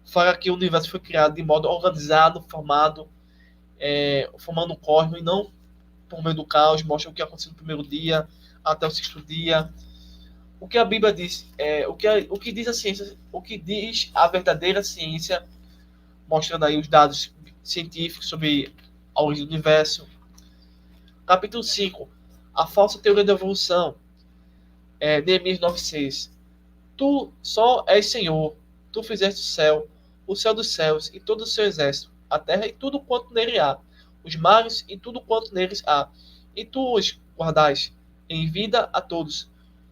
Fala que o universo foi criado de modo organizado, formando um cosmos e não por meio do caos. Mostra o que aconteceu no primeiro dia até o sexto dia. O que a Bíblia diz, o que diz a ciência, o que diz a verdadeira ciência, mostrando aí os dados científicos sobre a origem do universo. Capítulo 5, a falsa teoria da evolução. Neemias 9,6. Tu só és Senhor, tu fizeste o céu dos céus e todo o seu exército, a terra e tudo quanto nele há, os mares e tudo quanto neles há, e tu os guardais em vida a todos,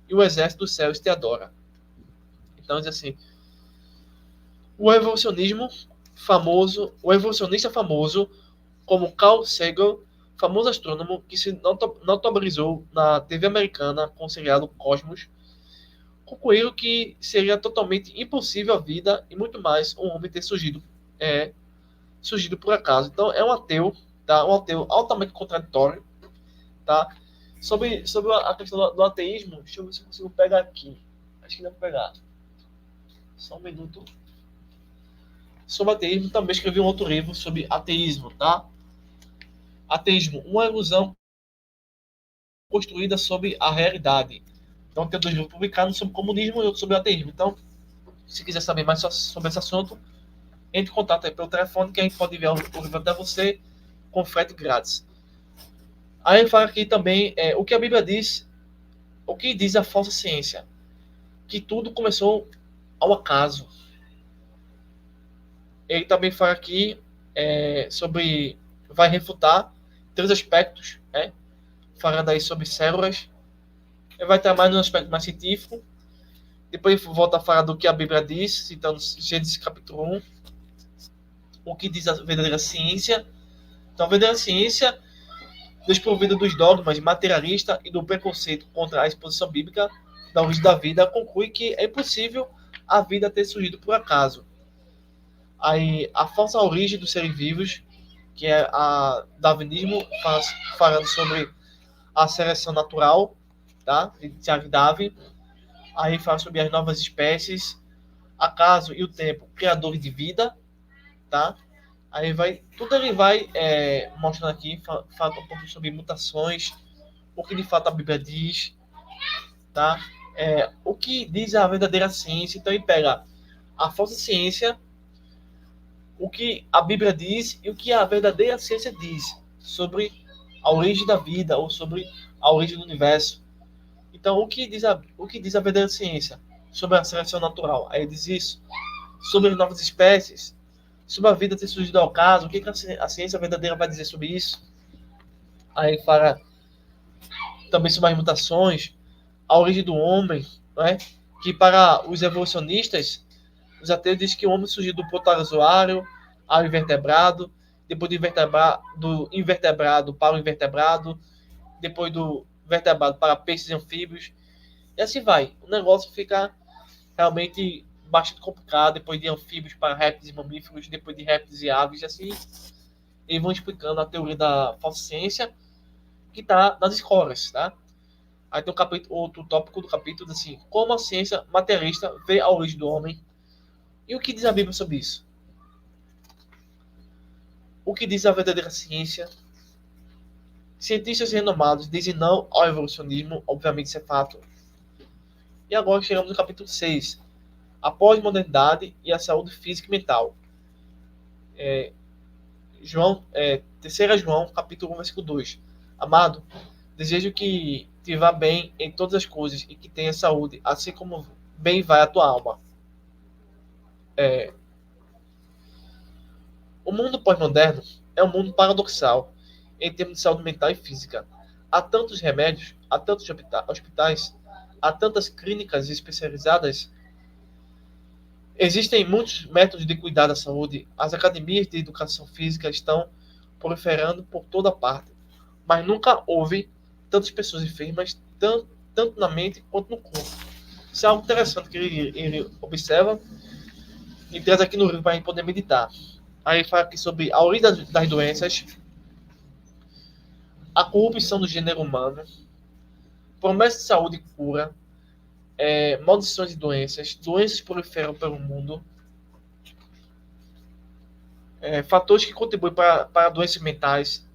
e o exército dos céus te adora. Então diz assim, o evolucionista famoso, como Carl Sagan, famoso astrônomo que se notabilizou na TV americana com o seriado Cosmos, concluíram que seria totalmente impossível a vida e muito mais um homem ter surgido por acaso. Então é um ateu, tá? Um ateu altamente contraditório, tá? Sobre a questão do ateísmo, deixa eu ver se eu consigo pegar aqui. Acho que dá para pegar. Só um minuto. Sobre ateísmo, também escrevi um outro livro sobre ateísmo, tá? Ateísmo, uma ilusão construída sobre a realidade. Então tem dois livros publicados sobre comunismo e outro sobre ateísmo. Então, se quiser saber mais sobre esse assunto, entre em contato aí pelo telefone que a gente pode enviar o livro até você com frete grátis. Aí ele fala aqui também o que a Bíblia diz, o que diz a falsa ciência, que tudo começou ao acaso. Ele também fala aqui vai refutar 3 aspectos, falando aí sobre células. Ele vai estar mais no aspecto mais científico. Depois volta a falar do que a Bíblia diz, citando Gênesis capítulo 1, o que diz a verdadeira ciência. Então, a verdadeira ciência, desprovida dos dogmas materialistas e do preconceito contra a exposição bíblica da origem da vida, conclui que é impossível a vida ter surgido por acaso. Aí, a falsa origem dos seres vivos, que é a darwinismo, falando sobre a seleção natural, tá? De Charles Darwin. Aí fala sobre as novas espécies, acaso e o tempo, criadores de vida, tá? Aí tudo ele vai mostrando aqui, fala um pouco sobre mutações, o que de fato a Bíblia diz, tá? O que diz a verdadeira ciência. Então ele pega a falsa ciência, o que a Bíblia diz e o que a verdadeira ciência diz sobre a origem da vida ou sobre a origem do universo. Então, o que diz a verdadeira ciência sobre a seleção natural? Aí diz isso. Sobre as novas espécies, sobre a vida ter surgido ao caso, o que a ciência verdadeira vai dizer sobre isso? Aí fala também sobre as mutações, a origem do homem, né? Que para os evolucionistas, os ateus dizem que o homem surgiu do protozoário ao invertebrado, depois do invertebrado para o invertebrado, depois do vertebrado para peixes e anfíbios, e assim vai. O negócio fica realmente bastante complicado, depois de anfíbios para répteis e mamíferos, depois de répteis e aves, e assim, eles vão explicando a teoria da falsa ciência que está nas escolas, tá? Aí tem outro tópico do capítulo, assim, como a ciência materialista vê a origem do homem e o que diz a Bíblia sobre isso. O que diz a verdadeira ciência? Cientistas renomados dizem não ao evolucionismo, obviamente isso é fato. E agora chegamos no capítulo 6, a pós-modernidade e a saúde física e mental. 3 João, capítulo 1, versículo 2. Amado, desejo que te vá bem em todas as coisas e que tenha saúde, assim como bem vai a tua alma. O mundo pós-moderno é um mundo paradoxal em termos de saúde mental e física. Há tantos remédios, há tantos hospitais, há tantas clínicas especializadas. Existem muitos métodos de cuidar da saúde. As academias de educação física estão proliferando por toda parte. Mas nunca houve tantas pessoas enfermas, tanto na mente quanto no corpo. Isso é algo interessante que ele observa e traz aqui no livro para a gente poder meditar. Aí fala aqui sobre a origem das doenças, a corrupção do gênero humano, promessa de saúde e cura, maldições e doenças proliferam pelo mundo, fatores que contribuem para doenças mentais,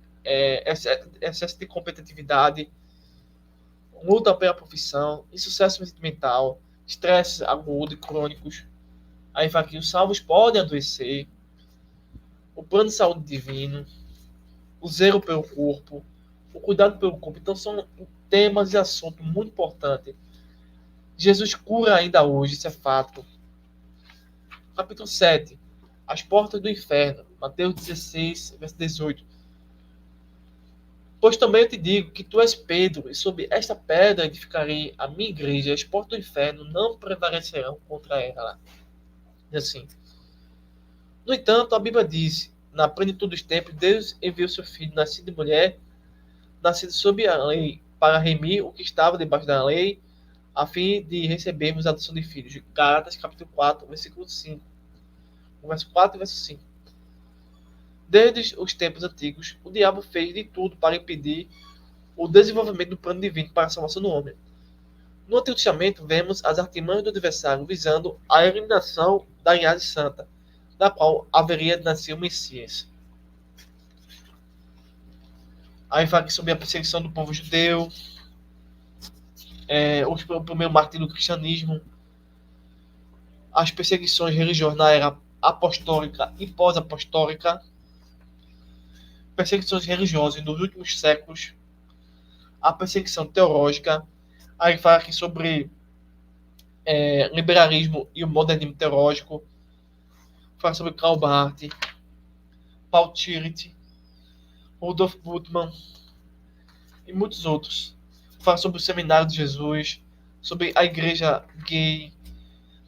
excesso de competitividade, luta pela profissão, insucesso sentimental, estresse agudo e crônicos. Aí fala que os salvos podem adoecer, o plano de saúde divino, o zelo pelo corpo, o cuidado pelo corpo. Então são temas e assuntos muito importantes. Jesus cura ainda hoje, isso é fato. Capítulo 7. As portas do inferno. Mateus 16, verso 18. Pois também eu te digo que tu és Pedro, e sobre esta pedra edificarei a minha igreja, e as portas do inferno não prevalecerão contra ela. E assim. No entanto, a Bíblia diz, na plenitude dos tempos, Deus enviou seu filho, nascido de mulher, nascido sob a lei, para remir o que estava debaixo da lei, a fim de recebermos a adoção de filhos. Gálatas, capítulo 4, versículo 5. Verso 4 e verso 5. Desde os tempos antigos, o diabo fez de tudo para impedir o desenvolvimento do plano divino para a salvação do homem. No Antigo Testamento, vemos as artimanhas do adversário visando a eliminação da linhagem santa, da qual haveria de nascer o Messias. Aí fala sobre a perseguição do povo judeu, o primeiro martírio do cristianismo, as perseguições religiosas na era apostólica e pós-apostólica, perseguições religiosas nos últimos séculos, a perseguição teológica. Aí fala aqui sobre liberalismo e o modernismo teológico, fala sobre Karl Barth, Paul Tillich, Rudolf Bultmann e muitos outros. Fala sobre o Seminário de Jesus, sobre a igreja gay,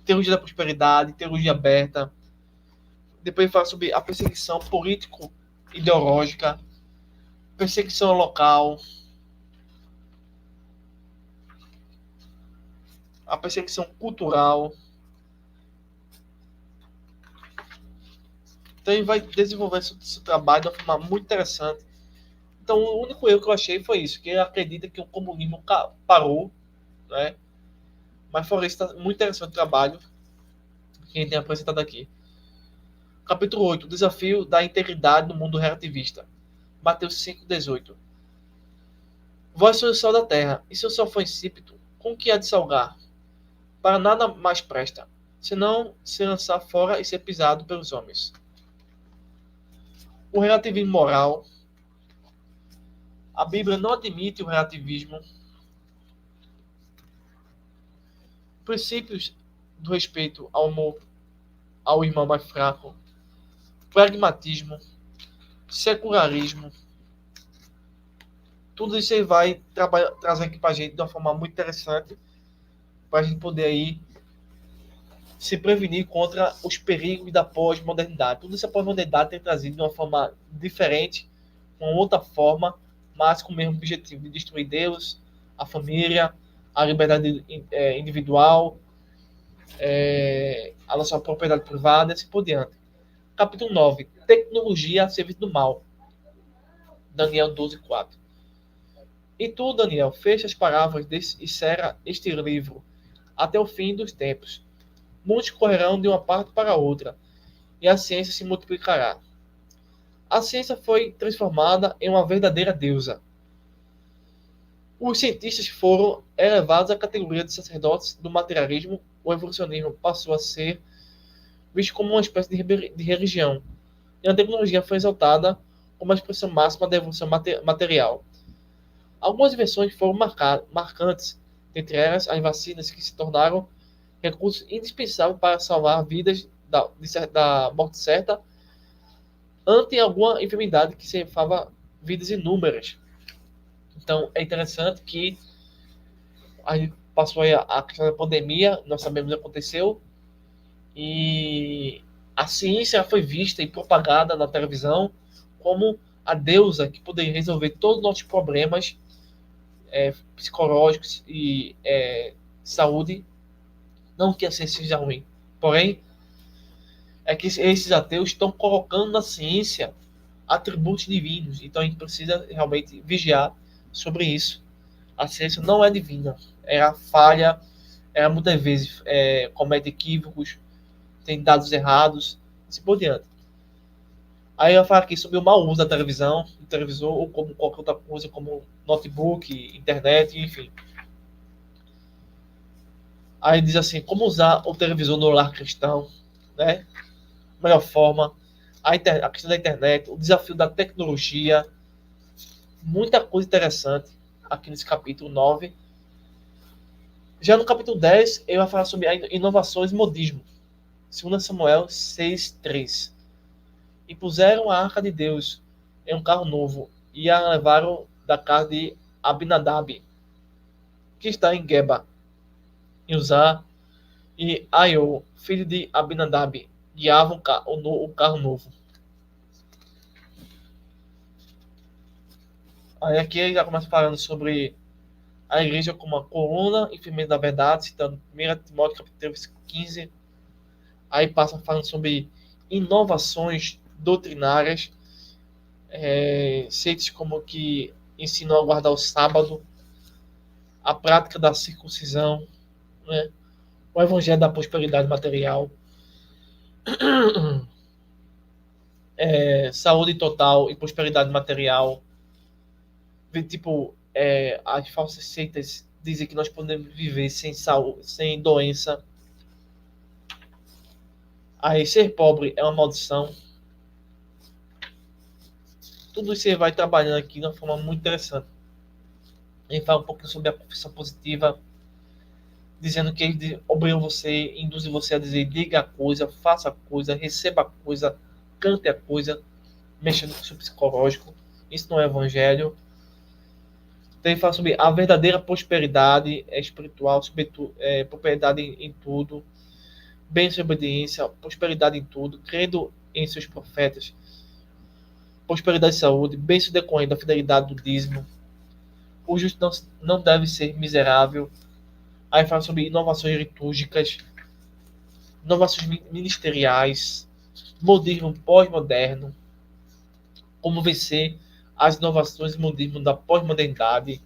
teologia da prosperidade, teologia aberta. Depois fala sobre a perseguição político-ideológica, perseguição local, a perseguição cultural. Então ele vai desenvolver esse trabalho de uma forma muito interessante. Então o único erro que eu achei foi isso, que ele acredita que o comunismo parou, né? Mas fora isso, está muito interessante o trabalho que ele tem apresentado aqui. Capítulo 8. O desafio da integridade no mundo relativista. Mateus 5,18. Vós sois o sal da terra, e se o sal for insípido, com que há de salgar? Para nada mais presta, senão se lançar fora e ser pisado pelos homens. O relativismo moral. A Bíblia não admite o relativismo. Princípios do respeito ao irmão mais fraco. Pragmatismo. Secularismo. Tudo isso aí vai trazer aqui para a gente de uma forma muito interessante, para a gente poder aí se prevenir contra os perigos da pós-modernidade. Tudo isso a pós-modernidade tem trazido de uma forma diferente, uma outra forma, mas com o mesmo objetivo de destruir Deus, a família, a liberdade individual, a nossa propriedade privada e assim por diante. Capítulo 9. Tecnologia a serviço do mal. Daniel 12:4. E tu, Daniel, fecha as palavras e cerra este livro até o fim dos tempos. Muitos correrão de uma parte para a outra, e a ciência se multiplicará. A ciência foi transformada em uma verdadeira deusa. Os cientistas foram elevados à categoria de sacerdotes do materialismo. O evolucionismo passou a ser visto como uma espécie de religião, e a tecnologia foi exaltada como a expressão máxima da evolução material. Algumas invenções foram marcantes, entre elas as vacinas que se tornaram recursos indispensáveis para salvar vidas da morte certa ante alguma enfermidade que ceifava vidas inúmeras. Então, é interessante que a gente passou aí a questão da pandemia, nós sabemos o que aconteceu, e a ciência foi vista e propagada na televisão como a deusa que poderia resolver todos os nossos problemas psicológicos e saúde. Não que a ciência seja ruim, porém, é que esses ateus estão colocando na ciência atributos divinos. Então a gente precisa realmente vigiar sobre isso. A ciência não é divina. Ela falha, ela muitas vezes comete equívocos, tem dados errados, assim por diante. Aí eu falo aqui sobre o mau uso da televisão, do televisor, ou como qualquer outra coisa, como notebook, internet, enfim. Aí diz assim, como usar o televisor no lar cristão, né? Melhor forma, a questão da internet, o desafio da tecnologia, muita coisa interessante aqui nesse capítulo 9. Já no capítulo 10, eu vou falar sobre inovações e modismo. 2 Samuel 6:3. E puseram a arca de Deus em um carro novo e a levaram da casa de Abinadab, que está em Geba, em Uzá, e Aiô, filho de Abinadab, guiavam o carro novo. Aí aqui ele já começa falando sobre a igreja como a coluna e firmeza da verdade, citando 1 Timóteo capítulo 15. Aí passa falando sobre inovações doutrinárias, seitas como que ensinam a guardar o sábado, a prática da circuncisão, né? O evangelho da prosperidade material, saúde total e prosperidade material. Tipo, as falsas seitas dizem que nós podemos viver sem saúde, sem doença. Aí ser pobre é uma maldição. Tudo isso você vai trabalhando aqui de uma forma muito interessante. A gente fala um pouquinho sobre a confissão positiva, dizendo que ele obriga você, induz você a dizer, diga a coisa, faça a coisa, receba a coisa, cante a coisa, mexendo com o seu psicológico. Isso não é evangelho. Então ele fala sobre a verdadeira prosperidade espiritual, sobretudo, prosperidade em tudo, bem-estar e obediência, prosperidade em tudo, crendo em seus profetas, prosperidade e saúde, bem-estar decorrente da fidelidade do dízimo. O justo não deve ser miserável. Aí fala sobre inovações litúrgicas, inovações ministeriais, modismo pós-moderno, como vencer as inovações e modismo da pós-modernidade.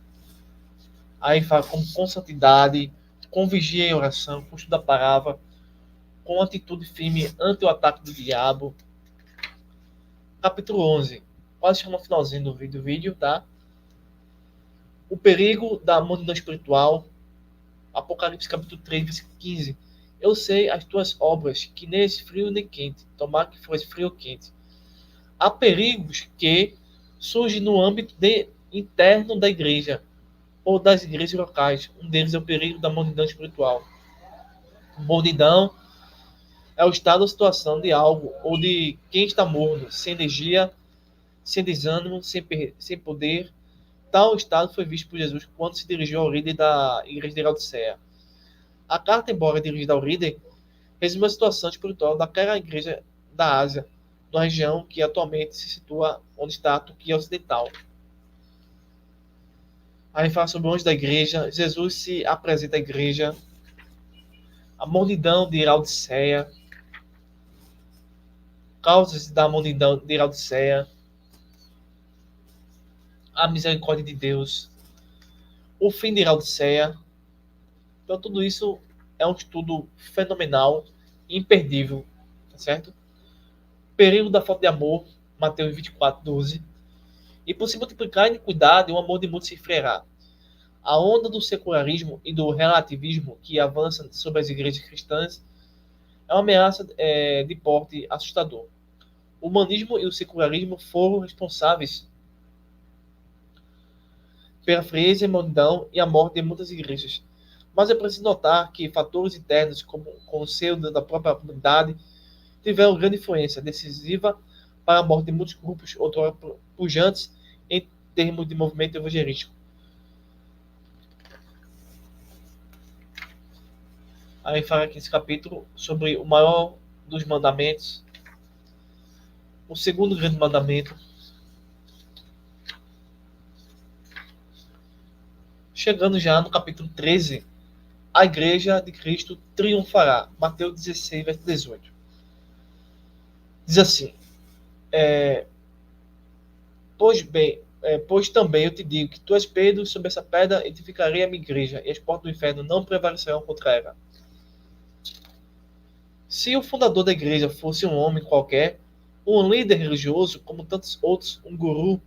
Aí fala com santidade, com vigia e oração, com estudo da palavra, com atitude firme ante o ataque do diabo. Capítulo 11. Quase chegando no finalzinho do vídeo, tá? O perigo da multidão espiritual. Apocalipse capítulo 3, versículo 15. Eu sei as tuas obras, que nem és frio nem quente. Tomar que fores frio ou quente. Há perigos que surgem no âmbito interno da igreja ou das igrejas locais. Um deles é o perigo da multidão espiritual. Multidão é o estado ou situação de algo ou de quem está morno, sem energia, sem desânimo, sem poder. Tal estado foi visto por Jesus quando se dirigiu ao líder da igreja de Laodiceia. A carta, embora dirigida ao líder, resume a situação espiritual daquela igreja da Ásia, na região que atualmente se situa onde está a Turquia Ocidental. Aí fala sobre o anjo da igreja. Jesus se apresenta à igreja. A multidão de Laodiceia. Causas da multidão de Laodiceia. A misericórdia de Deus. O fim de Laodiceia. Então, tudo isso é um estudo fenomenal e imperdível. Tá certo? Período da falta de amor. Mateus 24:12. E por se multiplicar a iniquidade, o amor de muitos se enfriará. A onda do secularismo e do relativismo que avança sobre as igrejas cristãs é uma ameaça de porte assustador. O humanismo e o secularismo foram responsáveis pela frieza e modidão e a morte de muitas igrejas. Mas é preciso notar que fatores internos, como o conselho da própria comunidade, tiveram grande influência decisiva para a morte de muitos grupos outrora pujantes em termos de movimento evangelístico. Aí fala aqui esse capítulo sobre o maior dos mandamentos, o segundo grande mandamento. Chegando já no capítulo 13, a igreja de Cristo triunfará. Mateus 16, verso 18. Diz assim, pois também eu te digo que tu és Pedro, sobre essa pedra edificarei a minha igreja, e as portas do inferno não prevalecerão contra ela. Se o fundador da igreja fosse um homem qualquer, um líder religioso, como tantos outros, um guru,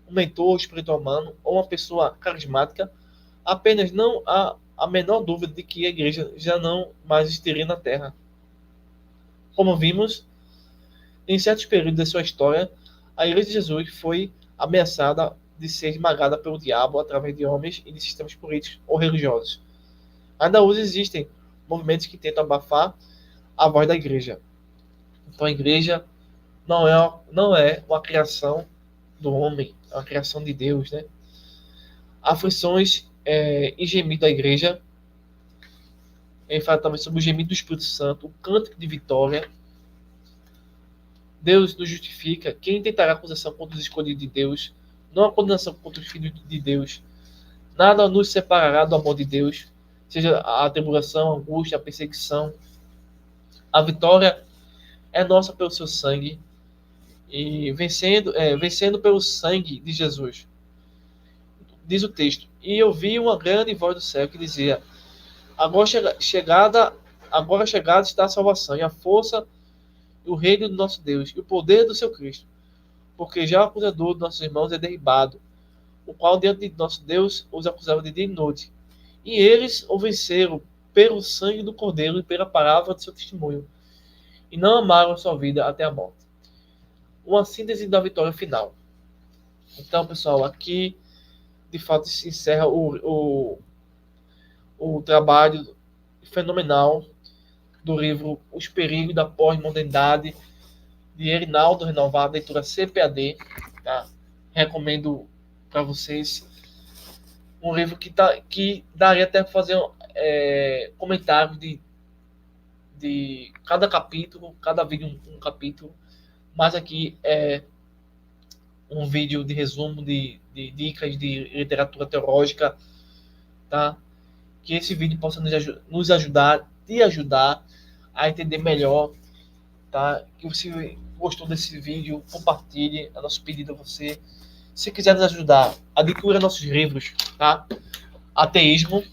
um mentor espiritual humano, ou uma pessoa carismática, apenas não há a menor dúvida de que a igreja já não mais existiria na Terra. Como vimos, em certos períodos da sua história, a Igreja de Jesus foi ameaçada de ser esmagada pelo diabo através de homens e de sistemas políticos ou religiosos. Ainda hoje existem movimentos que tentam abafar a voz da igreja. Então a igreja não é uma criação do homem, é uma criação de Deus, né? Aflições e gemido da igreja. Ele fala também sobre o gemido do Espírito Santo, o cântico de vitória. Deus nos justifica. Quem tentará acusação contra os escolhidos de Deus? Não a condenação contra os filhos de Deus. Nada nos separará do amor de Deus, seja a tribulação, a angústia, a perseguição. A vitória é nossa pelo seu sangue e vencendo pelo sangue de Jesus. Diz o texto: e eu vi uma grande voz do céu que dizia: agora chegada está a salvação e a força e o reino do nosso Deus e o poder do seu Cristo, porque já o acusador dos nossos irmãos é derribado, o qual diante de nosso Deus os acusava de dia e noite. E eles o venceram pelo sangue do Cordeiro e pela palavra do seu testemunho, e não amaram a sua vida até a morte. Uma síntese da vitória final. Então, pessoal, aqui de fato se encerra o trabalho fenomenal do livro Os Perigos da Pós-Modernidade, de Erinaldo Renovado, leitura CPAD. Tá? Recomendo para vocês. Um livro que daria até para fazer comentários de cada capítulo, cada vídeo um capítulo, mas aqui é um vídeo de resumo de dicas de literatura teológica, tá? Que esse vídeo possa nos ajudar, te ajudar a entender melhor, tá? Que você gostou desse vídeo, compartilhe, é nosso pedido a você. Se quiser nos ajudar, adquira nossos livros, tá? Ateísmo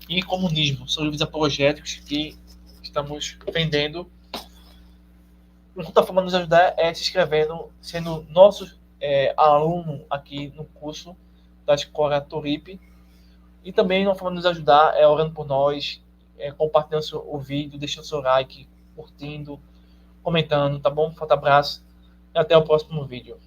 e Comunismo, são livros apologéticos que estamos vendendo. A única forma de nos ajudar é se inscrevendo, sendo nosso aluno aqui no curso da Escola Torip. E também uma forma de nos ajudar é orando por nós, compartilhando o vídeo, deixando seu like, curtindo, comentando, tá bom? Forte abraço e até o próximo vídeo.